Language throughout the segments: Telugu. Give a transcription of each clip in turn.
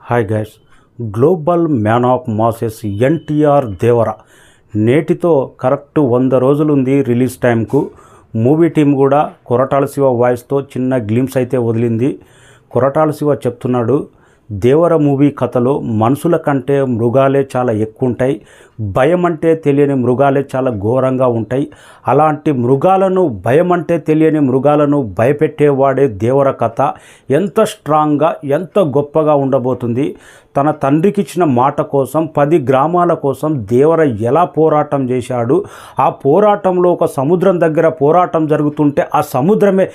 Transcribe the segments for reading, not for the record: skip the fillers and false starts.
Hi guys, global man of masses NTR Devara నేటితో కరెక్ట్ 100 రోజులు ఉంది రిలీజ్ టైంకు. మూవీ టీం కూడా కొరటాల శివ వాయిస్తో చిన్న గ్లిమ్స్ అయితే వదిలింది. కొరటాల శివ చెప్తున్నాడు, దేవర మూవీ కథలో మనుషుల కంటే మృగాలే చాలా ఎక్కువ ఉంటాయి, భయం అంటే తెలియని మృగాలే చాలా ఘోరంగా ఉంటాయి. అలాంటి మృగాలను, భయం అంటే తెలియని మృగాలను భయపెట్టేవాడే దేవర కథ. ఎంత స్ట్రాంగ్గా, ఎంత గొప్పగా ఉండబోతుంది. తన తండ్రికి ఇచ్చిన మాట కోసం 10 గ్రామాల కోసం దేవర ఎలా పోరాటం చేశాడు. ఆ పోరాటంలో ఒక సముద్రం దగ్గర పోరాటం జరుగుతుంటే ఆ సముద్రమే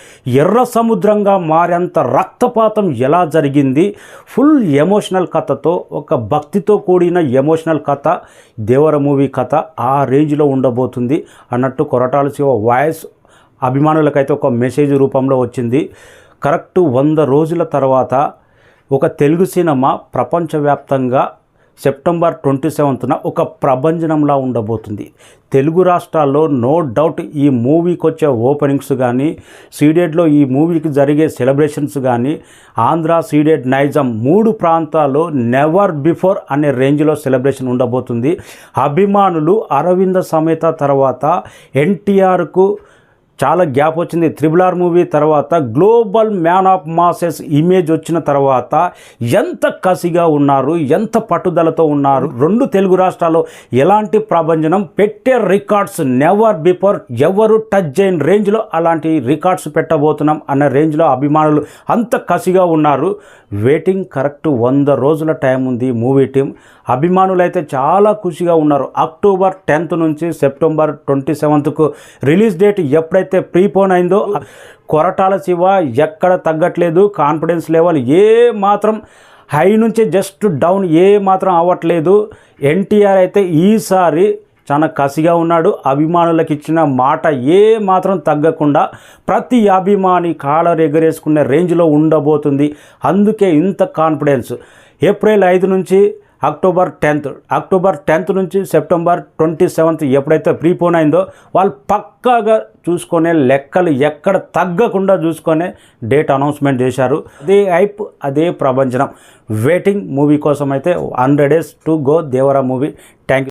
ఎర్ర సముద్రంగా మారేంత రక్తపాతం ఎలా జరిగింది. ఫుల్ ఎమోషనల్ కథతో, ఒక భక్తితో కూడిన ఎమోషనల్ కథ దేవర మూవీ కథ ఆ రేంజ్లో ఉండబోతుంది అన్నట్టు కొరటాల శివ వాయిస్ అభిమానులకైతే ఒక మెసేజ్ రూపంలో వచ్చింది. కరెక్ట్ 100 రోజుల తర్వాత ఒక తెలుగు సినిమా ప్రపంచవ్యాప్తంగా సెప్టెంబర్ 27న ఒక ప్రభంజనంలా ఉండబోతుంది. తెలుగు రాష్ట్రాల్లో నో డౌట్ ఈ మూవీకి వచ్చే ఓపెనింగ్స్ కానీ, సీడెడ్లో ఈ మూవీకి జరిగే సెలబ్రేషన్స్ కానీ, ఆంధ్ర, సీడెడ్, నైజాం 3 ప్రాంతాల్లో నెవర్ బిఫోర్ అనే రేంజ్లో సెలబ్రేషన్ ఉండబోతుంది. అభిమానులు అరవింద సమేత తర్వాత ఎన్టీఆర్కు చాలా గ్యాప్ వచ్చింది. RRR మూవీ తర్వాత global man of masses image వచ్చిన తర్వాత ఎంత కసిగా ఉన్నారు, ఎంత పట్టుదలతో ఉన్నారు. 2 తెలుగు రాష్ట్రాల్లో ఎలాంటి ప్రభంజనం పెట్టే రికార్డ్స్ నెవర్ బిఫోర్, ఎవరు టచ్ చేయని రేంజ్లో అలాంటి రికార్డ్స్ పెట్టబోతున్నాం అన్న రేంజ్లో అభిమానులు అంత కసిగా ఉన్నారు. వెయిటింగ్ కరెక్ట్ 100 రోజుల టైం ఉంది మూవీ టీం. అభిమానులు అయితే చాలా ఖుషిగా ఉన్నారు. అక్టోబర్ 10th నుంచి సెప్టెంబర్ 27కు రిలీజ్ డేట్ ఎప్పుడైతే ప్రీపోన్ అయిందో కొరటాల శివ ఎక్కడ తగ్గట్లేదు. కాన్ఫిడెన్స్ లెవెల్ ఏ మాత్రం హై నుంచి జస్ట్ డౌన్ ఏ మాత్రం అవ్వట్లేదు. ఎన్టీఆర్ అయితే ఈసారి చాలా కసిగా ఉన్నాడు. అభిమానులకు ఇచ్చిన మాట ఏ మాత్రం తగ్గకుండా ప్రతి అభిమాని కాలర్ ఎగరేసుకునే రేంజ్లో ఉండబోతుంది. అందుకే ఇంత కాన్ఫిడెన్స్. ఏప్రిల్ 5 నుంచి అక్టోబర్ 10th నుంచి సెప్టెంబర్ 27th ఎప్పుడైతే ప్రీపోన్ అయిందో వాళ్ళు పక్కాగా చూసుకునే లెక్కలు ఎక్కడ తగ్గకుండా చూసుకునే డేట్ అనౌన్స్మెంట్ చేశారు. అదే హైప్, అదే ప్రభంజనం. వెయిటింగ్ మూవీ కోసం అయితే 100 days to go Devara movie. Thank you.